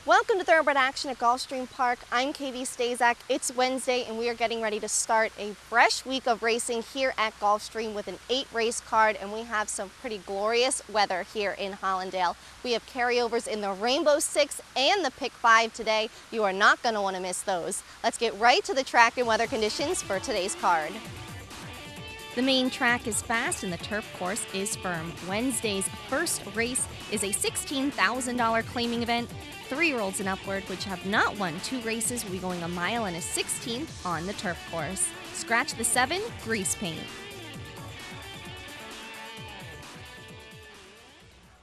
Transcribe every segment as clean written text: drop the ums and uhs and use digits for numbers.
Welcome to Thoroughbred Action at Gulfstream Park. I'm Katie Stazak. It's Wednesday and we are getting ready to start a fresh week of racing here at Gulfstream with an 8-race card, and we have some pretty glorious weather here in Hollandale. We have carryovers in the Rainbow 6 and the Pick 5 today. You are not going to want to miss those. Let's get right to the track and weather conditions for today's card. The main track is fast and the turf course is firm. Wednesday's first race is a $16,000 claiming event. 3-year-olds and upward, which have not won 2 races, will be going a mile and a 16th on the turf course. Scratch the 7, grease paint.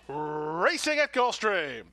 Racing at Gulfstream.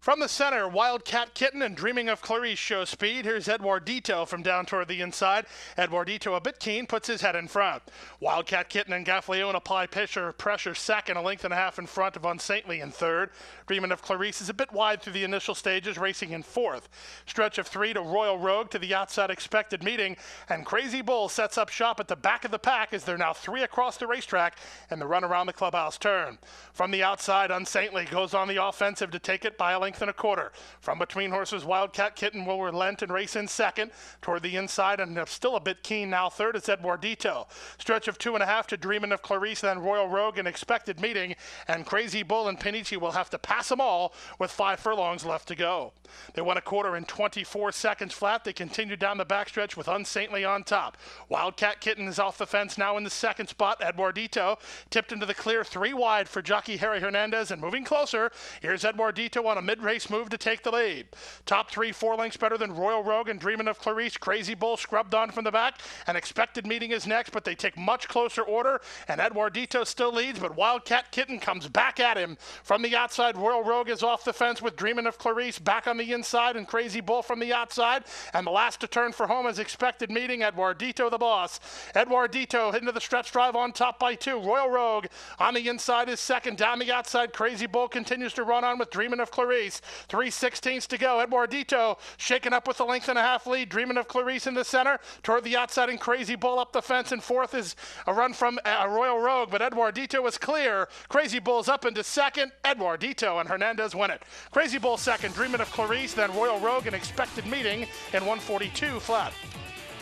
From the center, Wildcat Kitten and Dreaming of Clarice show speed. Here's Eduardito from down toward the inside. Eduardito, a bit keen, puts his head in front. Wildcat Kitten and Gaffleon apply pressure second, a length and a half in front of Unsaintly in third. Dreaming of Clarice is a bit wide through the initial stages, racing in fourth. Stretch of 3 to Royal Rogue to the outside expected meeting, and Crazy Bull sets up shop at the back of the pack as they're now 3 across the racetrack and the run around the clubhouse turn. From the outside, Unsaintly goes on the offensive to take it by a length and a quarter. From between horses, Wildcat Kitten will relent and race in second. Toward the inside, and still a bit keen now third, is Eduardito. Stretch of 2.5 to Dreamin' of Clarice, then Royal Rogue, an expected meeting, and Crazy Bull and Pinichi will have to pass them all with 5 furlongs left to go. They won a quarter in 24 seconds flat. They continue down the backstretch with Unsaintly on top. Wildcat Kitten is off the fence now in the second spot. Eduardito tipped into the clear 3 wide for jockey Harry Hernandez, and moving closer, here's Eduardito on a mid-race move to take the lead. Top 3 4 lengths better than Royal Rogue and Dreamin' of Clarice. Crazy Bull scrubbed on from the back. An expected meeting is next, but they take much closer order, and Eduardito still leads, but Wildcat Kitten comes back at him. From the outside, Royal Rogue is off the fence with Dreamin' of Clarice back on the inside, and Crazy Bull from the outside, and the last to turn for home is expected meeting, Eduardito the boss. Eduardito into the stretch drive on top by 2. Royal Rogue on the inside is second. Down the outside, Crazy Bull continues to run on with Dreamin' of Clarice. 3/16 to go. Eduardito shaken up with a length and a half lead. Dreamin' of Clarice in the center. Toward the outside, and Crazy Bull up the fence. And fourth is a run from Royal Rogue, but Eduardito is clear. Crazy Bull's up into second. Eduardito and Hernandez win it. Crazy Bull second. Dreamin' of Clarice, then Royal Rogue, an expected meeting in 142 flat.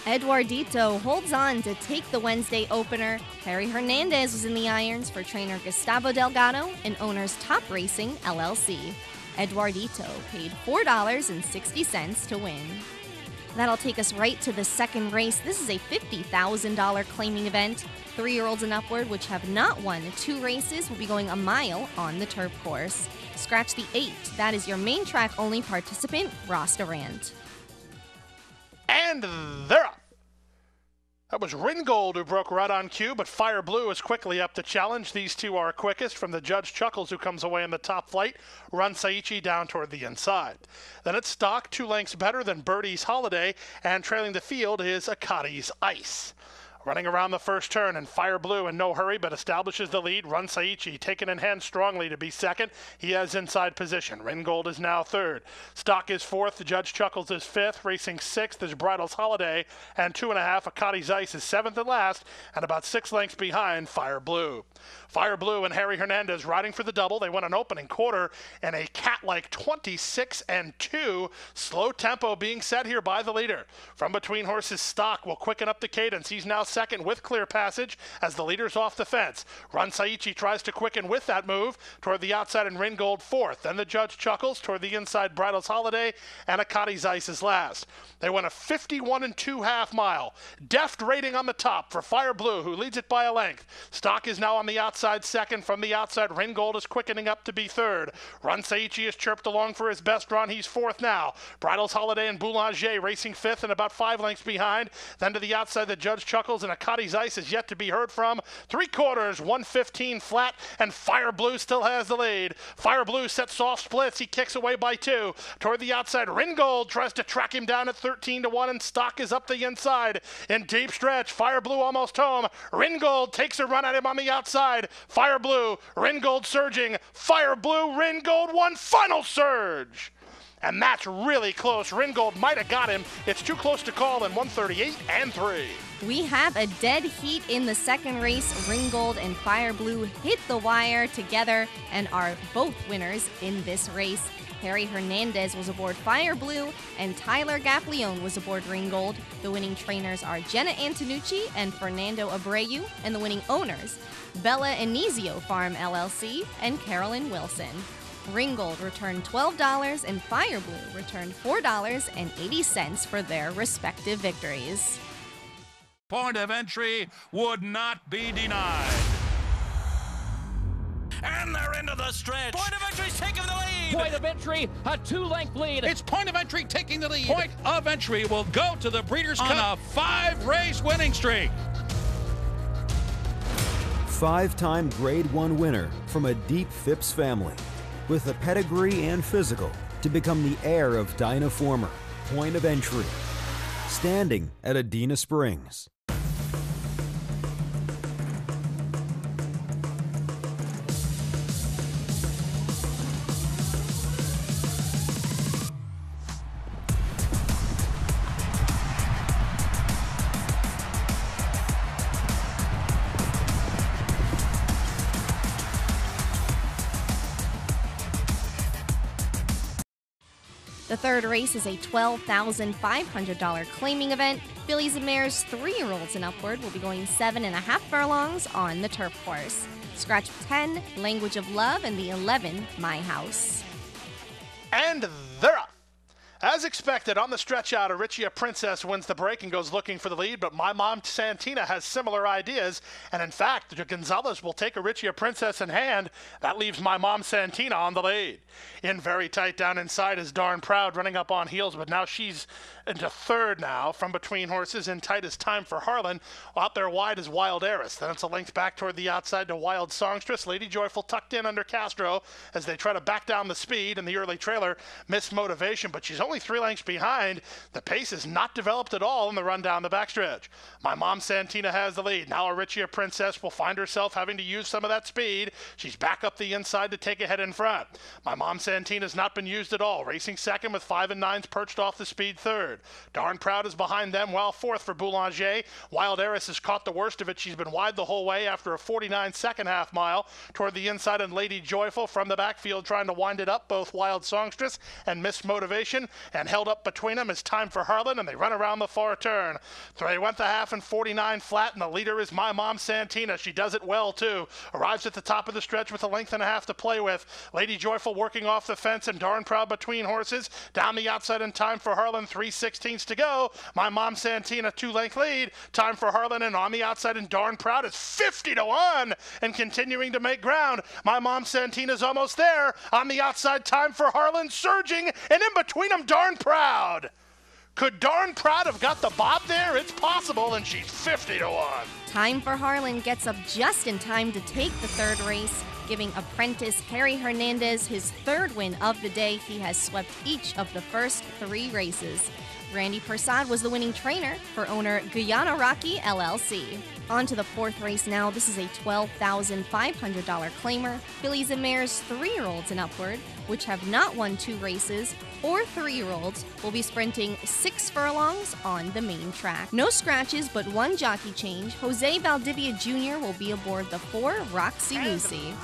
Eduardito holds on to take the Wednesday opener. Harry Hernandez was in the irons for trainer Gustavo Delgado and owners Top Racing LLC. Eduardito paid $4.60 to win. That'll take us right to the second race. This is a $50,000 claiming event. 3-year-olds and upward, which have not won 2 races, will be going a mile on the turf course. Scratch the 8. That is your main track only participant, Ross Durant. And they're up. That was Ringold who broke right on cue, but Fire Blue is quickly up to challenge. These two are quickest. From the Judge Chuckles, who comes away in the top flight, Run Saichi down toward the inside. Then it's Stock, 2 lengths better than Birdie's Holiday, and trailing the field is Akati's Ice. Running around the first turn, and Fire Blue in no hurry, but establishes the lead. Run Saichi taken in hand strongly to be second. He has inside position. Ringold is now third. Stock is fourth. The Judge Chuckles is fifth. Racing sixth is Bridal's Holiday, and 2.5. Akati's Ice is seventh and last, and about 6 lengths behind Fire Blue. Fire Blue and Harry Hernandez riding for the double. They won an opening quarter and a cat-like 26-2. Slow tempo being set here by the leader. From between horses, Stock will quicken up the cadence. He's now second with clear passage as the leader's off the fence. Run Saichi tries to quicken with that move toward the outside, and Ringold fourth. Then the Judge Chuckles toward the inside, Bridal's Holiday, and Akati's Ice is last. They won a 51 2/2 mile. Deft rating on the top for Fire Blue, who leads it by a length. Stock is now on the outside second. From the outside, Ringold is quickening up to be third. Run Saichi is chirped along for his best run. He's fourth now. Bridal's Holiday and Boulanger racing fifth and about 5 lengths behind. Then to the outside, the Judge Chuckles, and Akati's Ice is yet to be heard from. 3/4, 115 flat, and Fire Blue still has the lead. Fire Blue sets soft splits. He kicks away by 2. Toward the outside, Ringold tries to track him down at 13-1, and Stock is up the inside. In deep stretch, Fire Blue almost home. Ringold takes a run at him on the outside. Fire Blue, Ringold surging. Fire Blue, Ringold, one final surge. And that's really close. Ringgold might have got him. It's too close to call in 138-3. We have a dead heat in the second race. Ringgold and Fire Blue hit the wire together and are both winners in this race. Harry Hernandez was aboard Fire Blue and Tyler Gaffleone was aboard Ringgold. The winning trainers are Jenna Antonucci and Fernando Abreu, and the winning owners, Bella Inizio Farm LLC and Carolyn Wilson. Ringgold returned $12 and Fire Blue returned $4.80 for their respective victories. Point of entry would not be denied. And they're into the stretch. Point of entry's taking the lead. Point of entry, a 2-length lead. It's Point of Entry taking the lead. Point of Entry will go to the Breeders' Cup on a 5-race winning streak. 5-time Grade 1 winner from a deep Phipps family, with the pedigree and physical to become the heir of Dynaformer. Point of Entry, standing at Adena Springs. The third race is a $12,500 claiming event. Fillies and Mares 3-year-olds and upward will be going 7.5 furlongs on the turf course. Scratch 10, Language of Love, and the 11, My House. And they're off. As expected, on the stretch out, Arichia Princess wins the break and goes looking for the lead, but My Mom Santina has similar ideas, and in fact, Gonzalez will take Arichia Princess in hand. That leaves My Mom Santina on the lead. In very tight down inside is Darn Proud running up on heels, but now she's into third now from between horses. In tight is Time for Harlan. Out there wide is Wild Heiress. Then it's a length back toward the outside to Wild Songstress. Lady Joyful tucked in under Castro as they try to back down the speed, and the early trailer Miss Motivation, but she's only 3 lengths behind. The pace is not developed at all in the run down the backstretch. My Mom Santina has the lead. Now Arichia Princess will find herself having to use some of that speed. She's back up the inside to take ahead in front. My Mom Santina's not been used at all. Racing second with 5 and 9s perched off the speed third. Darn Proud is behind them, while fourth for Boulanger. Wild Heiress has caught the worst of it. She's been wide the whole way after a 49-second half mile toward the inside, and Lady Joyful from the backfield trying to wind it up. Both Wild Songstress and Miss Motivation, and held up between them is Time for Harlan, and they run around the far turn. They went the half and 49 flat, and the leader is My Mom Santina. She does it well too. Arrives at the top of the stretch with a length and a half to play with. Lady Joyful working off the fence, and Darn Proud between horses. Down the outside in Time for Harlan, 3/16 to go. My Mom Santina 2-length lead. Time for Harlan, and on the outside in Darn Proud is 50-1 and continuing to make ground. My Mom Santina's almost there. On the outside, Time for Harlan surging, and in between them, Darn Proud. Could Darn Proud have got the bob there? It's possible, and she's 50-1. Time for Harlan gets up just in time to take the third race, giving apprentice Harry Hernandez his third win of the day. He has swept each of the first 3 races. Randy Persad was the winning trainer for owner Guyana Rocky LLC. On to the fourth race now. This is a $12,500 claimer. Fillies and Mares 3-year-olds and upward, which have not won 2 races, or 3-year-olds, will be sprinting 6 furlongs on the main track. No scratches, but 1 jockey change. Jose Valdivia Jr. will be aboard the 4 Roxy Lucy.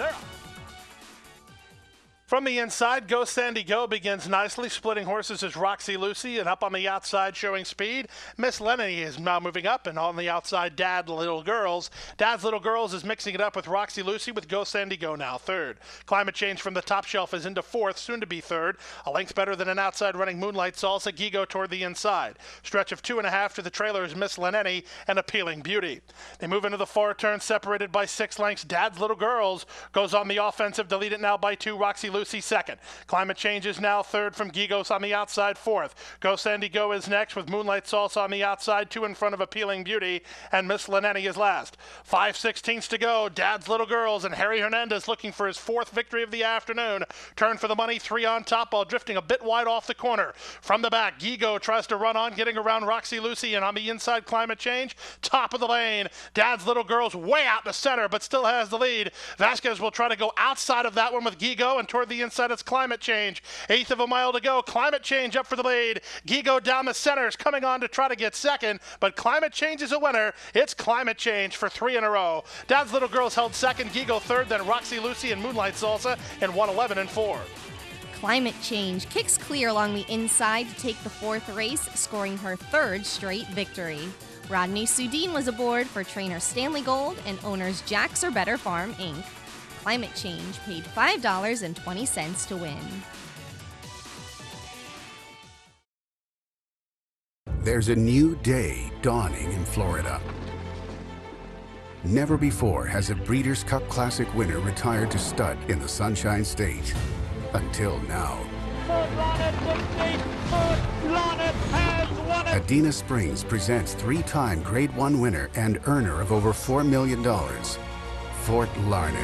From the inside, Go Sandy Go begins nicely. Splitting horses is Roxy Lucy, and up on the outside showing speed, Miss Lenny is now moving up, and on the outside, Dad Little Girls. Dad's Little Girls is mixing it up with Roxy Lucy, with Go Sandy Go now third. Climate Change from the top shelf is into fourth, soon to be third. A length better than an outside running Moonlight Salsa. Gigo toward the inside. Stretch of 2.5 to the trailer is Miss Lenny and Appealing Beauty. They move into the far turn, separated by 6 lengths. Dad's Little Girls goes on the offensive, deleted now by 2. Roxy Lucy second. Climate Change is now third from Gigos on the outside, fourth. Go Sandy Go is next with Moonlight Salsa on the outside, 2 in front of Appealing Beauty, and Miss Lenny is last. 5/16 to go. Dad's Little Girls, and Harry Hernandez looking for his 4th victory of the afternoon. Turn for the money, 3 on top while drifting a bit wide off the corner. From the back, Gigo tries to run on, getting around Roxy Lucy, and on the inside, Climate Change, top of the lane. Dad's Little Girls way out the center, but still has the lead. Vasquez will try to go outside of that one with Gigo, and toward the the inside, it's Climate Change. Eighth of a mile to go. Climate Change up for the lead. Gigo down the center is coming on to try to get second, but Climate Change is a winner. It's Climate Change for 3 in a row. Dad's Little Girls held second, Gigo third, then Roxy Lucy and Moonlight Salsa in 1:11 and 4. Climate Change kicks clear along the inside to take the fourth race, scoring her third straight victory. Rodney Sudin was aboard for trainer Stanley Gold and owners Jack's or Better Farm, Inc. Climate Change paid $5.20 to win. There's a new day dawning in Florida. Never before has a Breeders' Cup Classic winner retired to stud in the Sunshine State. Until now. Adena Springs presents 3-time Grade 1 winner and earner of over $4 million, Fort Larned.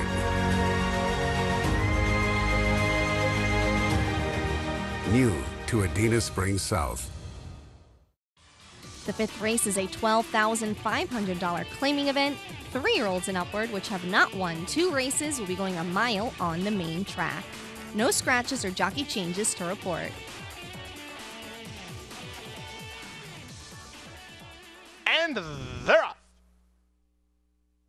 New to Adena Springs South. The fifth race is a $12,500 claiming event. 3-year-olds and upward, which have not won 2 races, will be going a mile on the main track. No scratches or jockey changes to report. And they're off.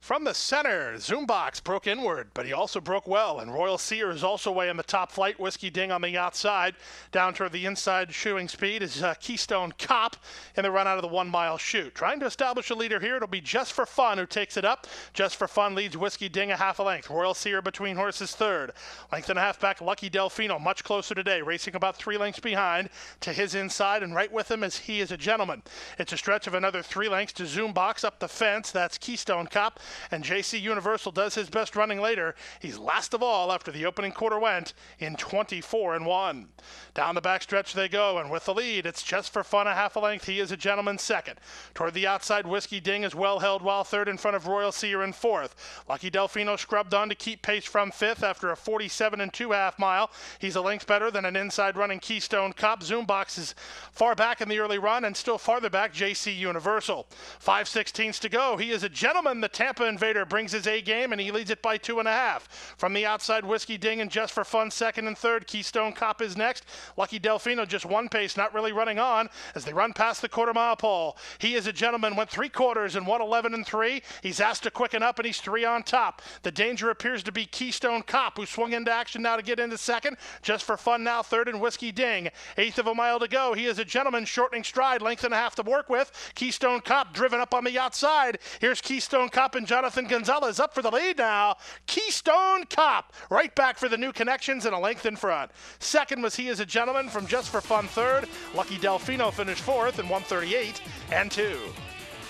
From the center, Zoombox broke inward, but he also broke well, and Royal Seer is also away in the top flight. Whiskey Ding on the outside. Down toward the inside shooting speed is Keystone Cop in the run out of the 1 mile chute. Trying to establish a leader here. It'll be Just for Fun who takes it up. Just for Fun leads Whiskey Ding a half a length. Royal Seer between horses third. Length and a half back, Lucky Delfino much closer today, racing about 3 lengths behind to his inside, and right with him as He Is a Gentleman. It's a stretch of another 3 lengths to Zoombox up the fence. That's Keystone Cop. And JC Universal does his best running later. He's last of all after the opening quarter went in 24 and 1. Down the backstretch they go, and with the lead, it's Just for Fun a half a length. He Is a Gentleman second. Toward the outside, Whiskey Ding is well held while third in front of Royal Seer in fourth. Lucky Delfino scrubbed on to keep pace from fifth after a 47 and 2/2 mile. He's a length better than an inside running Keystone Cop. Zoombox is far back in the early run, and still farther back, JC Universal. 5/16 to go. He Is a Gentleman. The Tampa Invader brings his A game, and he leads it by 2.5. From the outside, Whiskey Ding and Just for Fun second and third. Keystone Cop is next. Lucky Delfino just 1 pace, not really running on as they run past the quarter-mile pole. He Is a Gentleman went 3/4 in 1:11 and 3. He's asked to quicken up, and he's 3 on top. The danger appears to be Keystone Cop, who swung into action now to get into second. Just for Fun now third, and Whiskey Ding. 1/8 of a mile to go. He Is a Gentleman shortening stride, length and a half to work with. Keystone Cop driven up on the outside. Here's Keystone Cop and Jonathan Gonzalez up for the lead now. Keystone Cop right back for the new connections and a length in front. Second was He Is a Gentleman from Just for Fun third. Lucky Delfino finished fourth in 1:38 and 2.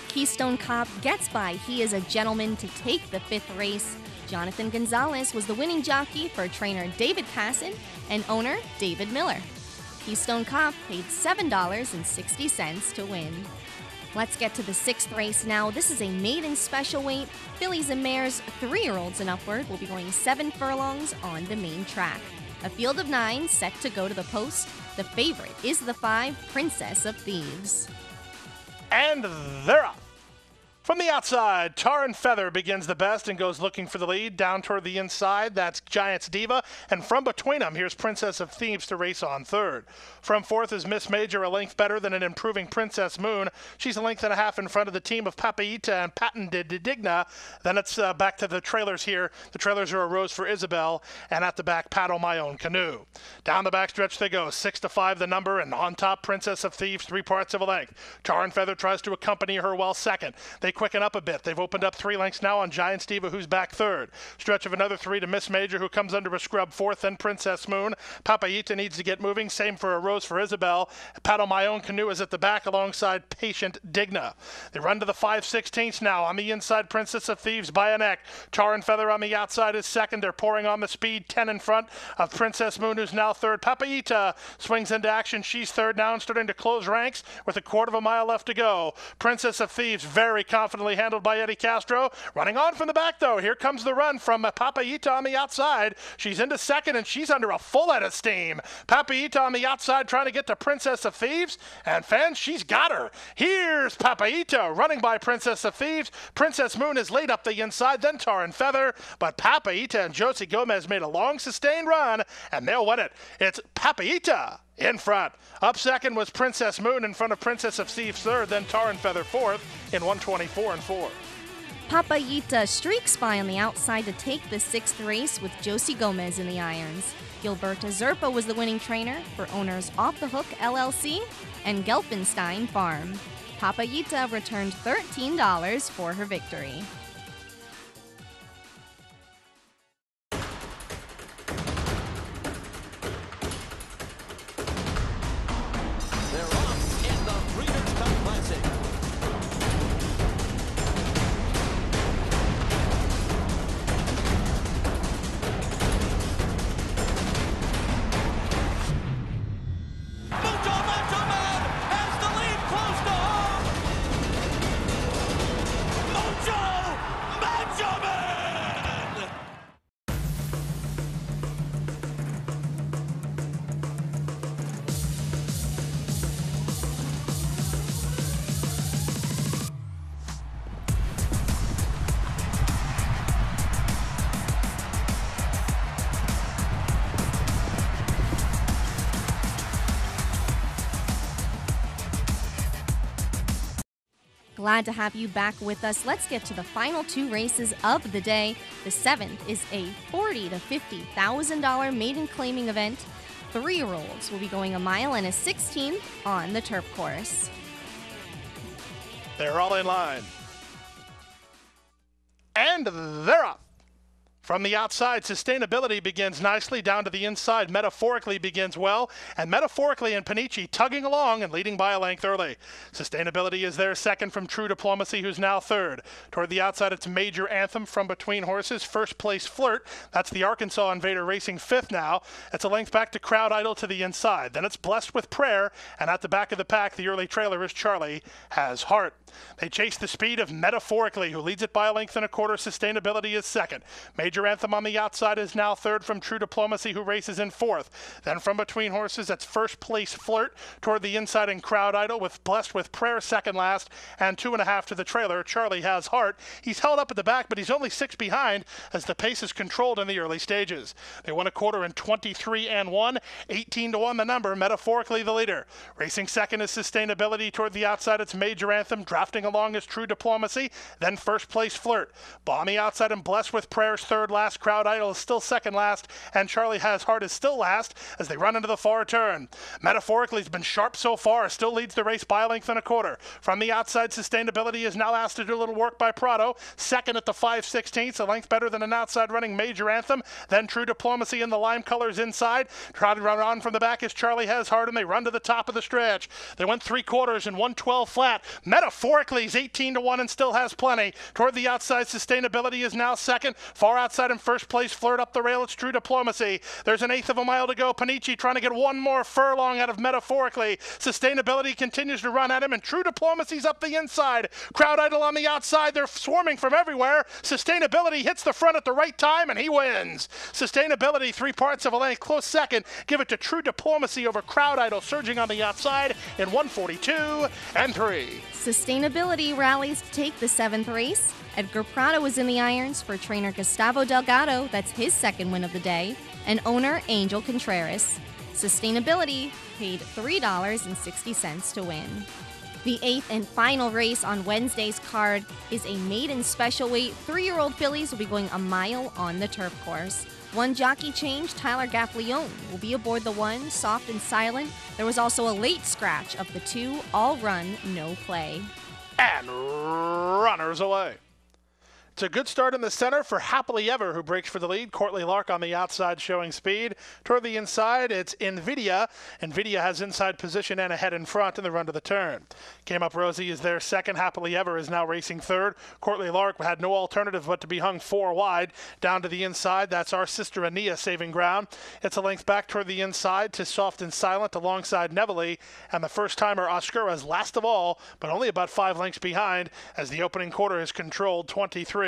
Keystone Cop gets by He Is a Gentleman to take the fifth race. Jonathan Gonzalez was the winning jockey for trainer David Casson and owner David Miller. Keystone Cop paid $7.60 to win. Let's get to the sixth race now. This is a maiden special weight. Fillies and mares, 3-year-olds and upward, will be going 7 furlongs on the main track. A field of 9 set to go to the post. The favorite is the 5, Princess of Thieves. And they're up. From the outside, Tar and Feather begins the best and goes looking for the lead. Down toward the inside, that's Giants Diva. And from between them, here's Princess of Thieves to race on third. From fourth is Miss Major, a length better than an improving Princess Moon. She's a length and a half in front of the team of Papaita and Patent de Digna. Then it's back to the trailers here. The trailers are a Rose for Isabel, and at the back, Paddle My Own Canoe. Down the backstretch they go, 6-5 the number, and on top, Princess of Thieves, 3 parts of a length. Tar and Feather tries to accompany her well second. They quicken up a bit. They've opened up 3 lengths now on Giants Diva, who's back third. Stretch of another 3 to Miss Major, who comes under a scrub fourth, then Princess Moon. Papaita needs to get moving. Same for a Rose for Isabel. Paddle My Own Canoe is at the back alongside Patient Digna. They run to the 5/16 now. On the inside, Princess of Thieves by a neck. Tar and Feather on the outside is second. They're pouring on the speed, 10 in front of Princess Moon, who's now third. Papaita swings into action. She's third now and starting to close ranks with a 1/4 of a mile left to go. Princess of Thieves very confident confidently handled by Eddie Castro. Running on from the back, though. Here comes the run from Papaita on the outside. She's into second, and she's under a full head of steam. Papaita on the outside trying to get to Princess of Thieves, and fans, she's got her. Here's Papaita running by Princess of Thieves. Princess Moon is laid up the inside, then Tar and Feather, but Papaita and Josie Gomez made a long, sustained run, and they'll win it. It's Papaita in front. Up second was Princess Moon in front of Princess of Thieves third, then Tar and Feather fourth in 1:24 and 4. Papaita streaks by on the outside to take the sixth race with Josie Gomez in the irons. Gilberta Zerpa was the winning trainer for owners Off the Hook LLC and Gelfenstein Farm. Papaita returned $13 for her victory. They're off in the Breeders' Cup Classic. Mucho Macho Man has the lead close to home. Mucho Macho Man! Glad to have you back with us. Let's get to the final two races of the day. The 7th is a $40,000 to $50,000 maiden claiming event. 3-year-olds will be going a mile and a 16th on the turf course. They're all in line. And they're up. From the outside, Sustainability begins nicely. Down to the inside, Metaphorically begins well. And Metaphorically and Panici tugging along and leading by a length early. Sustainability is there second from True Diplomacy, who's now third. Toward the outside, it's Major Anthem from Between Horses. First place Flirt. That's the Arkansas Invader racing fifth now. It's a length back to Crowd Idol to the inside. Then it's Blessed with Prayer. And at the back of the pack, the early trailer is Charlie Has Heart. They chase the speed of Metaphorically, who leads it by a length and a quarter. Sustainability is second. Major Anthem on the outside is now third from True Diplomacy, who races in fourth. Then from Between Horses, that's first place Flirt. Toward the inside in Crowd Idol, with Blessed with Prayer second last, and 2.5 to the trailer. Charlie Has Heart. He's held up at the back, but he's only 6 behind as the pace is controlled in the early stages. They won a quarter in 23 and 1, 18 to 1 the number. Metaphorically the leader. Racing second is Sustainability. Toward the outside, it's Major Anthem. Drafting along is True Diplomacy. Then first place Flirt. Balmy outside and Blessed with Prayer's third last. Crowd Idol is still second last, and Charlie Has Heart is still last as they run into the far turn. Metaphorically has been sharp so far, still leads the race by a length and a quarter. From the outside, Sustainability is now asked to do a little work by Prado. Second at the 5/16, a length better than an outside running Major Anthem. Then True Diplomacy in the lime colors inside. Trying to run on from the back is Charlie Has Heart, and they run to the top of the stretch. They went 3/4 in 1:12 flat. Metaphorically is 18 to 1 and still has plenty. Toward the outside, Sustainability is now second. Far outside in first place, Flirt up the rail, it's True Diplomacy. There's an 1/8 of a mile to go. Panici trying to get one more furlong out of Metaphorically. Sustainability continues to run at him, and True Diplomacy's up the inside. Crowd Idol on the outside. They're swarming from everywhere. Sustainability hits the front at the right time, and he wins. Sustainability, 3 parts of a length, close second. Give it to True Diplomacy over Crowd Idol, surging on the outside in 1:42 and 3. Sustainability rallies to take the 7th race. Edgar Prado was in the irons for trainer Gustavo Delgado. That's his second win of the day. And owner Angel Contreras. Sustainability paid $3.60 to win. The 8th and final race on Wednesday's card is a maiden special weight. 3-year-old fillies will be going a mile on the turf course. One jockey change, Tyler Gaffleone will be aboard the 1, Soft and Silent. There was also a late scratch of the 2, All Run, No Play. And runners away. It's a good start in the center for Happily Ever, who breaks for the lead. Courtney Lark on the outside showing speed. Toward the inside, it's Nvidia. Nvidia has inside position and ahead in front in the run to the turn. Came Up Rosie is there second. Happily Ever is now racing third. Courtney Lark had no alternative but to be hung 4 wide. Down to the inside, that's Our Sister Ania saving ground. It's a length back toward the inside to Soft and Silent alongside Neville. And the first-timer Oscura is last of all, but only about 5 lengths behind as the opening quarter is controlled 23-4.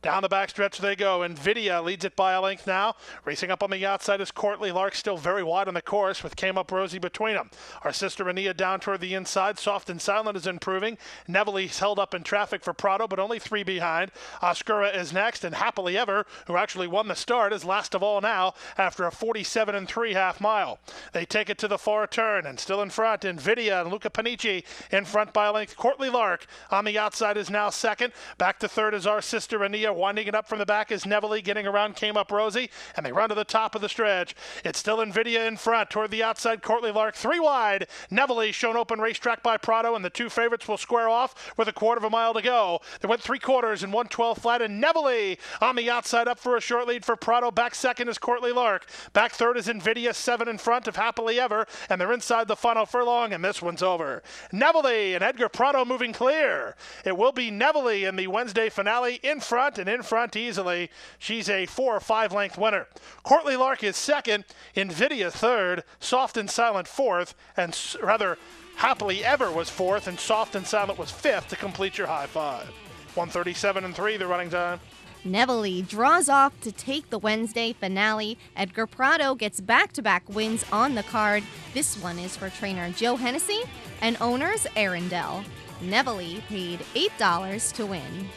Down the backstretch they go. Nvidia leads it by a length now. Racing up on the outside is Courtney Lark, still very wide on the course with Came Up Rosie between them. Our Sister Ania down toward the inside. Soft and Silent is improving. Neville's held up in traffic for Prado, but only 3 behind. Oscura is next, and Happily Ever, who actually won the start, is last of all now after a 47 3 half mile. They take it to the far turn, and still in front, Nvidia and Luca Panici in front by a length. Courtney Lark on the outside is now second. Back to third is Our Sister Ania. Winding it up from the back is Neville. Getting around Came Up Rosie, and they run to the top of the stretch. It's still Nvidia in front. Toward the outside, Courtney Lark 3 wide. Neville shown open racetrack by Prado, and the 2 favorites will square off with a quarter of a mile to go. They went 3/4 in 1:12 flat, and Neville on the outside up for a short lead for Prado. Back second is Courtney Lark. Back third is Nvidia, 7 in front of Happily Ever, and they're inside the final furlong, and this one's over. Neville and Edgar Prado moving clear. It will be Neville in the Wednesday finale in front, and in front easily. She's a 4 or 5 length winner. Courtney Lark is second, Nvidia third, Soft and Silent fourth, and Happily Ever was fourth, and Soft and Silent was fifth to complete your high five. 1:37.3 the running time. Neville draws off to take the Wednesday finale. Edgar Prado gets back-to-back wins on the card. This one is for trainer Joe Hennessy and owners Arundel. Neville paid $8 to win.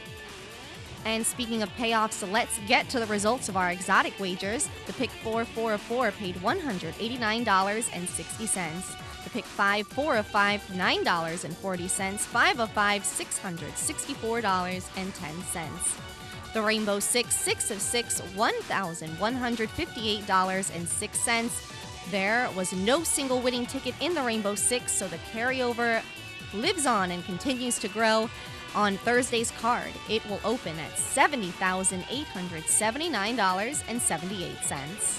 And speaking of payoffs, let's get to the results of our exotic wagers. The pick 4 of 4 paid $189.60. The pick 5 of 5, $9.40. 5 of 5, $664.10. The Rainbow 6 of 6, $1,158.06. There was no single winning ticket in the Rainbow 6, so the carryover lives on and continues to grow. On Thursday's card, it will open at $70,879.78.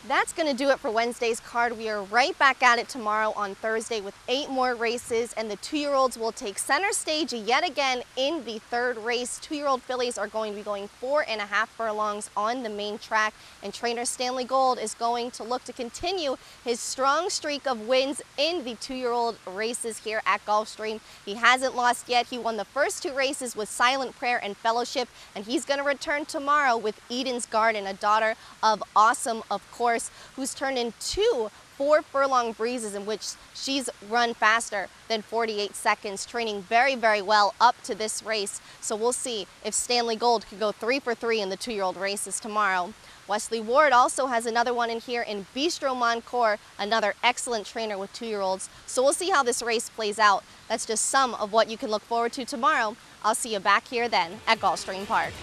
That's going to do it for Wednesday's card. We are right back at it tomorrow on Thursday with 8 more races, and the 2-year-olds will take center stage yet again in the 3rd race. 2-year-old fillies are going to be going 4.5 furlongs on the main track, and trainer Stanley Gold is going to look to continue his strong streak of wins in the 2-year-old races here at Gulfstream. He hasn't lost yet. He won the first 2 races with Silent Prayer and Fellowship, and he's going to return tomorrow with Eden's Garden, a daughter of Awesome, of course, who's turned in 2 4-furlong breezes in which she's run faster than 48 seconds, training very, very well up to this race. So we'll see if Stanley Gold could go 3 for 3 in the 2-year-old races tomorrow. Wesley Ward also has another one in here in Bistro Moncourt, another excellent trainer with 2-year-olds. So we'll see how this race plays out. That's just some of what you can look forward to tomorrow. I'll see you back here then at Gulfstream Park.